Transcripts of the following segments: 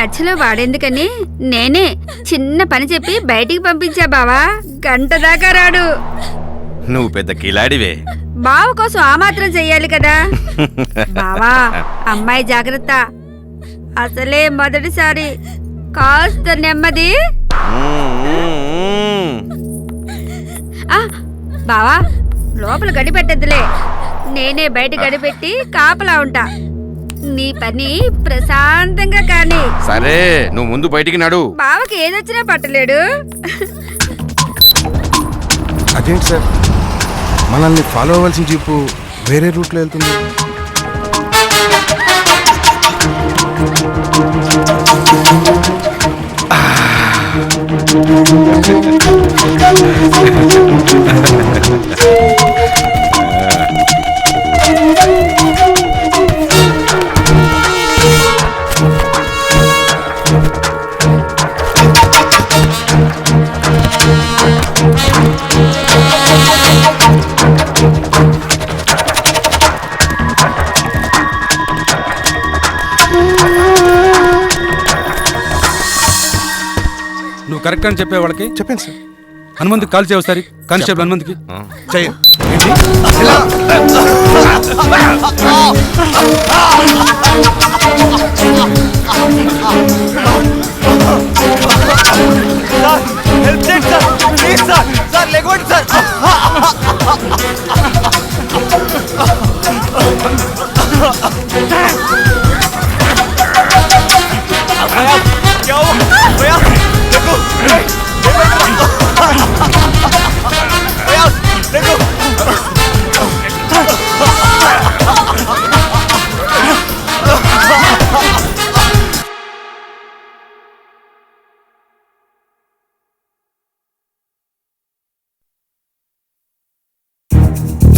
మధ్యలో వాడేందుకని నేనే చిన్న పని చెప్పి బయటికి పంపించా బావా. గంట దాకా రాడు. నువ్వు పెద్ద కిలాడివే. బావ కోసం ఆ మాత్రం చెయ్యాలి కదా. బావా అమ్మాయి జాగ్రత్త. అసలే మొదటిసారి, కాస్త నెమ్మది. బావా లోపల గడి పెట్టద్దులే, నేనే బయట గడిపెట్టి కాపలా ఉంటా. నీ పని ప్రశాంతంగా కానీ. సరే నువ్వు ముందు బయటికి నడు. బావకి ఏదొచ్చినా పట్టలేడు. అదేంటి సార్, మనల్ని ఫాలో అవ్వాల్సిన జీపు వేరే రూట్లో వెళ్తుంది. నువ్వు కరెక్ట్ అని చెప్పే వాళ్ళకి చెప్పండి సార్. హనుమంతుకి కాల్ చేయవు సార్, కానిస్టేబుల్ హనుమంతుకి చేయండి.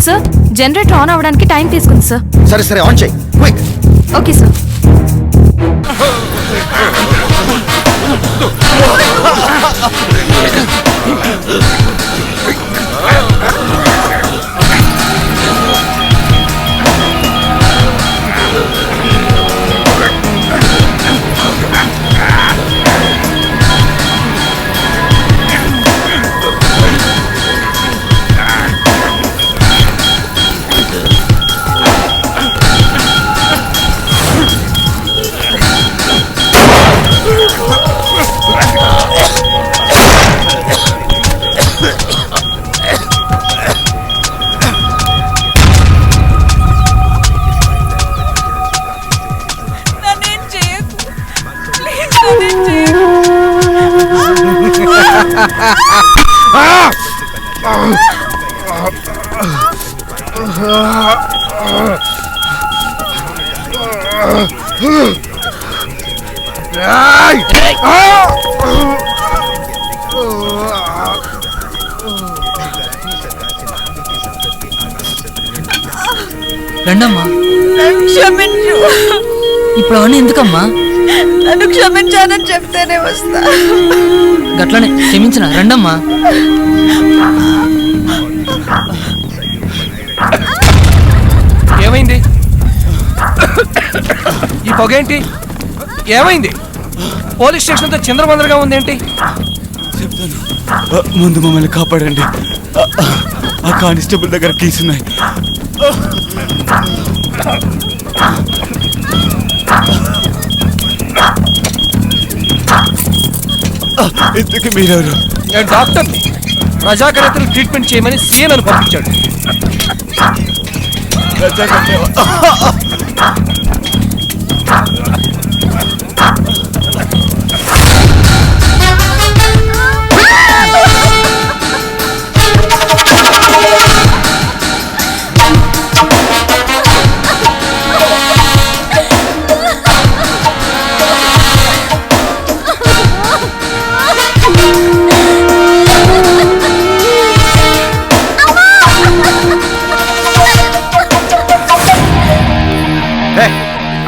సార్ జనరేటర్ ఆన్ అవ్వడానికి టైం తీసుకుంది సార్. సరే సరే ఆన్ చేయి, క్విక్. Okay sir. రండమ్మా. క్షమించు. ఇప్పుడు అవన్నీ ఎందుకమ్మా? నన్ను క్షమించానని చెప్తేనే వస్తా. గట్లనే క్షమించిన. రండమ్మా. ఏమైంది? ఈ పొగేంటి? ఏమైంది? పోలీస్ స్టేషన్ అంతా చిందరవందరగా ఉందేంటి? చెప్తాను. ముందు మమ్మల్ని కాపాడండి. ఆ కానిస్టేబుల్ దగ్గర కీస్ ఉన్నాయి. ఇంతకీ మీరెవరు? నేను డాక్టర్ని. ప్రజాకర్తలు ట్రీట్మెంట్ చేయమని సీఎం అని పంపించాడు.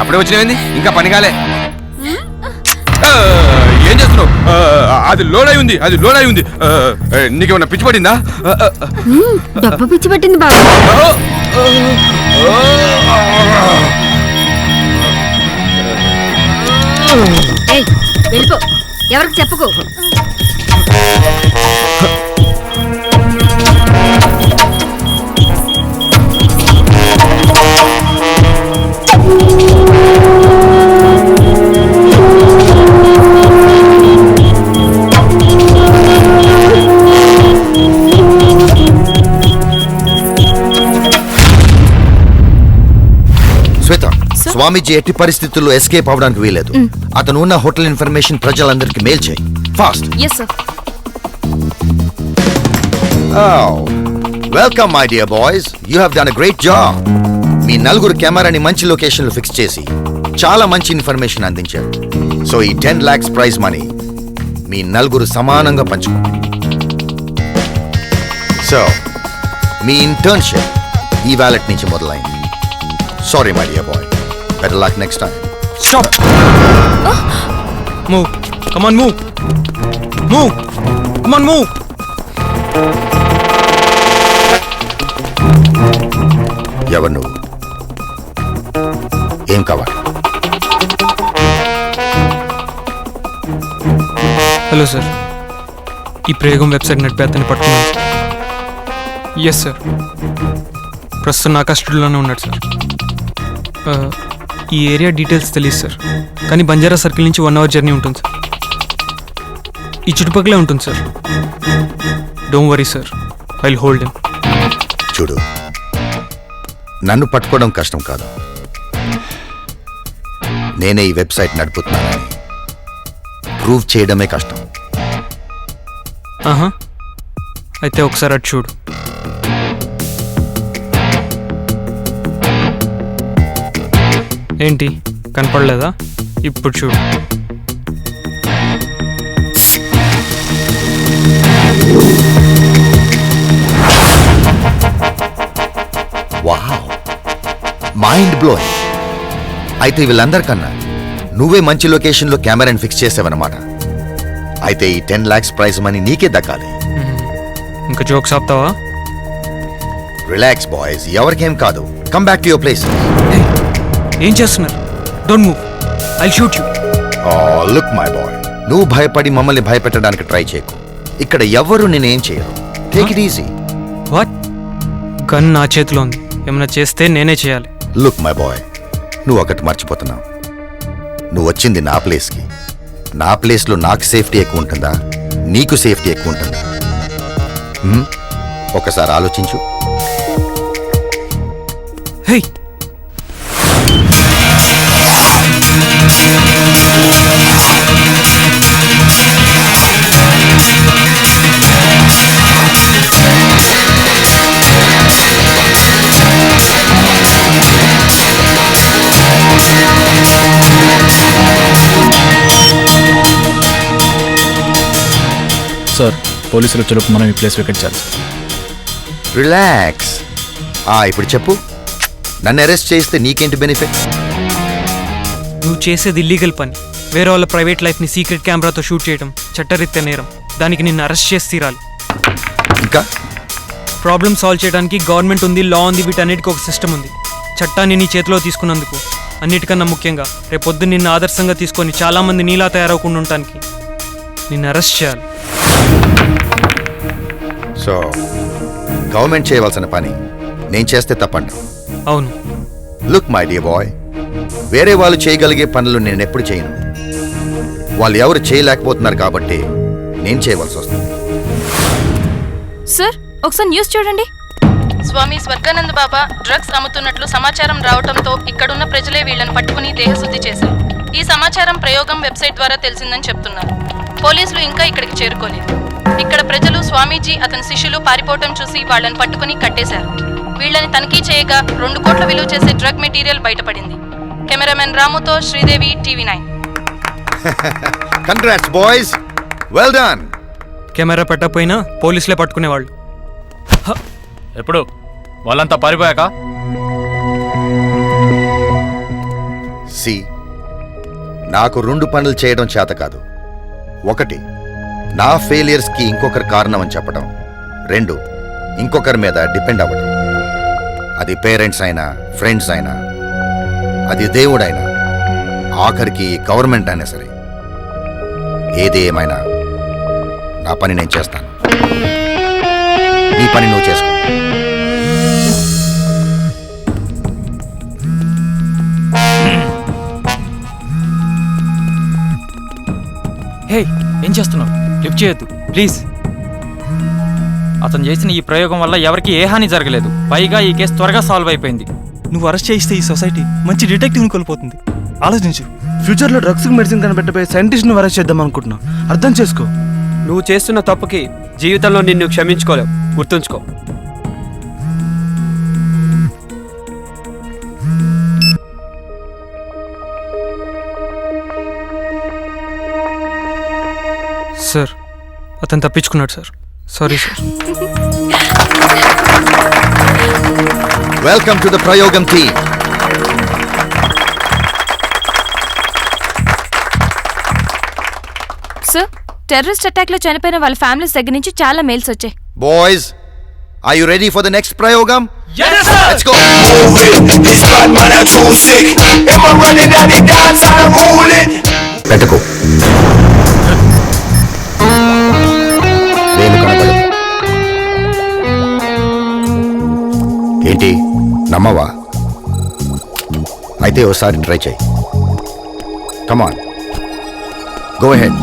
అప్పుడే వచ్చినవింది, ఇంకా పని కాలే. ఏం చేస్తున్నావు? అది లోడ్ అయి ఉంది, అది లోడ్ అయి ఉంది. నీకేమన్నా పిచ్చి పట్టిందా? డబ్బు పిచ్చి పట్టింది బాబు. ఏయ్, వెళ్ళిపో. ఎవరికి చెప్పుకో. శ్వేత, స్వామీజీ ఎట్టి పరిస్థితుల్లో ఎస్కేప్ అవడానికి వీలేదు. అతను ఉన్న హోటల్ ఇన్ఫర్మేషన్ ప్రజలందరికీ మెయిల్ చేయి. Fast. Yes sir. Welcome my dear boys, you have done a great job. మీ నలుగురు కెమెరాని మంచి లొకేషన్లో ఫిక్స్ చేసి చాలా మంచి ఇన్ఫర్మేషన్ అందించారు. సో ఈ 10 lakhs ప్రైజ్ మనీ మీ నలుగురు సమానంగా పంచుకోండి. సో మీ ఇంటర్న్షిప్ ఈ వ్యాలెట్ నుంచి మొదలైంది. Sorry my dear bye, better luck next time. Stop. Move. Come on, move. Move. Come on, move. ఎవరు నువ్వు? ఏం కావాలి? హలో సార్, ఈ ప్రయోగం వెబ్సైట్ నడిపే అతన్ని పట్టుకున్నాను సార్. ఎస్ సార్, ప్రస్తుతం నా కస్టడీలోనే ఉన్నాడు సార్. ఈ ఏరియా డీటెయిల్స్ తెలియదు సార్, కానీ బంజారా సర్కిల్ నుంచి 1 hour జర్నీ ఉంటుంది సార్. ఈ చుట్టుపక్కలే ఉంటుంది sir. Don't worry sir, I will hold him. చూడు, నన్ను పట్టుకోవడం కష్టం కాదు, నేనే ఈ వెబ్సైట్ నడుపుతున్నానని ప్రూవ్ చేయడమే కష్టం. ఆహా, అయితే ఒకసారి అటు చూడు. ఏంటి కనపడలేదా? ఇప్పుడు చూడు. Wow, mind blowing. అయితే వీళ్ళందరికన్నా నువ్వే మంచి లొకేషన్లో కెమెరాని ఫిక్స్ చేసావన్నమాట. అయితే ఈ 10 lakhs ప్రైజ్ మనీ నీకే దక్కాలి. ఇంకా జోక్స్ ఆపుతావా? రిలాక్స్ బాయ్స్, ఎవరికేం కాదు. Come back to your place. ఏం చేస్తున్నారు? Don't move, I shoot you. Look my boy, నువ్వు భయపడి మమ్మల్ని భయపెట్టడానికి ట్రై చేయకు. ఇక్కడ ఎవ్వరూ నేనేం చేయరు. Take it easy. What? Gun నా చేతిలో ఉంది, ఏమైనా చేస్తే నేనే చేయాలి. లుక్ మై బాయ్, నువ్వు ఒకటి మర్చిపోతున్నావు. నువ్వు వచ్చింది నా ప్లేస్కి. నా ప్లేస్లో నాకు సేఫ్టీ ఎక్కువ ఉంటుందా, నీకు సేఫ్టీ ఎక్కువ ఉంటుందా? ఒకసారి ఆలోచించు. హే, సార్, పోలీసులు వచ్చేలోపు మనం ఈ ప్లేస్ వెకెట్ చేయాలి. రిలాక్స్. ఇప్పుడు చెప్పు, నన్ను అరెస్ట్ చేస్తే నీకేంటి బెనిఫిట్? నువ్వు చేసేది ఇల్లీగల్ పని. వేరే వాళ్ళ ప్రైవేట్ లైఫ్ని సీక్రెట్ కెమెరాతో షూట్ చేయడం చట్టరీత్యా నేరం. దానికి నిన్ను అరెస్ట్ చేసి తీరాలి. ఇంకా ప్రాబ్లమ్ సాల్వ్ చేయడానికి గవర్నమెంట్ ఉంది, లా ఉంది, వీటన్నిటికీ ఒక సిస్టమ్ ఉంది. చట్టాన్ని నీ చేతిలో తీసుకున్నందుకు, అన్నిటికన్నా ముఖ్యంగా రేపొద్దు నిన్ను ఆదర్శంగా తీసుకొని చాలామంది నీలా తయారవకుండా ఉండటానికి నిన్ను అరెస్ట్ చేయాలి. సో గవర్నమెంట్ చేయవలసిన పని నేను చేస్తే తప్పండి? అవును. లుక్ మై డియర్ బాయ్, వేరే వాళ్ళు చేయగలిగే పనులు నేను ఎప్పుడు చేయను. వాళ్ళు ఎవరు చేయలేకపోతున్నారు కాబట్టి నేను చేయవలసి వస్తుంది. సార్, ఒకసారి న్యూస్ చూడండి. స్వామి స్వర్గానంద బాబా డ్రగ్స్ అమ్ముతున్నట్లు సమాచారం రావడంతో ఇక్కడున్న ప్రజలే వీళ్లను పట్టుకుని దేహశుద్ధి చేశారు. ఈ సమాచారం ప్రయోగం వెబ్సైట్ ద్వారా తెలిసిందని చెప్తున్నారు. పోలీసులు ఇంకా ఇక్కడికి చేరుకోలేదు. ఇక్కడ ప్రజలు స్వామీజీ అతని శిష్యులు పారిపోవటం చూసి వాళ్ళని పట్టుకుని కట్టేశారు. వీళ్ళని తనిఖీ చేయగా 2 కోట్ల విలువ చేసే డ్రగ్ మెటీరియల్ బయటపడింది. కెమెరామెన్ రాముతో Sridevi, TV9. Congrats boys, well done. Camera పెట్టకపోయినా పోలీసులే పట్టుకునేవాళ్ళు. ఎప్పుడు? వాళ్ళంతా పారిపోయాక? సి, నాకు 2 పనులు చేయడం చేత కాదు. 1, నా ఫెయిలియర్స్కి ఇంకొకరు కారణం అని చెప్పడం. 2, ఇంకొకరి మీద డిపెండ్ అవ్వడం. అది పేరెంట్స్ అయినా, ఫ్రెండ్స్ అయినా, అది దేవుడైనా, ఆఖరికి గవర్నమెంట్ అయినా సరే. ఏది ఏమైనా నా పని నేను చేస్తాను, నీ పని నువ్వు చేసుకో. హే, ఏం చేస్తున్నావు? లిఫ్ట్ చేయొద్దు ప్లీజ్. అతను చేసిన ఈ ప్రయోగం వల్ల ఎవరికి ఏ హాని జరగలేదు, పైగా ఈ కేసు త్వరగా సాల్వ్ అయిపోయింది. నువ్వు అరెస్ట్ చేయిస్తే ఈ సొసైటీ మంచి డిటెక్టివ్ని కోల్పోతుంది. ఆలోచించు. ఫ్యూచర్లో డ్రగ్స్ మెడిసిన్ కనిపెట్టబోయే సైంటిస్ట్ని అరెస్ట్ చేద్దాం అనుకుంటున్నావు. అర్థం చేసుకో. నువ్వు చేస్తున్న తప్పుకి జీవితంలో నిన్ను క్షమించుకోలేవు, గుర్తుంచుకో. సార్, అతను తప్పించుకున్నాడు sir. Sorry sir. Welcome to the ప్రయోగం టీమ్. సార్, టెర్రరిస్ట్ అటాక్ లో చనిపోయిన వాళ్ళ ఫ్యామిలీస్ దగ్గర నుంచి చాలా మెయిల్స్ వచ్చాయి. Boys, are you ready for the next ప్రయోగం? Yes, sir. Let's go. పెట్టుకో. వేలు కనబడదు. ఏంటి, నమ్మవా? అయితే ఓసారి ట్రై చేయి. కమాన్, గో అహెడ్.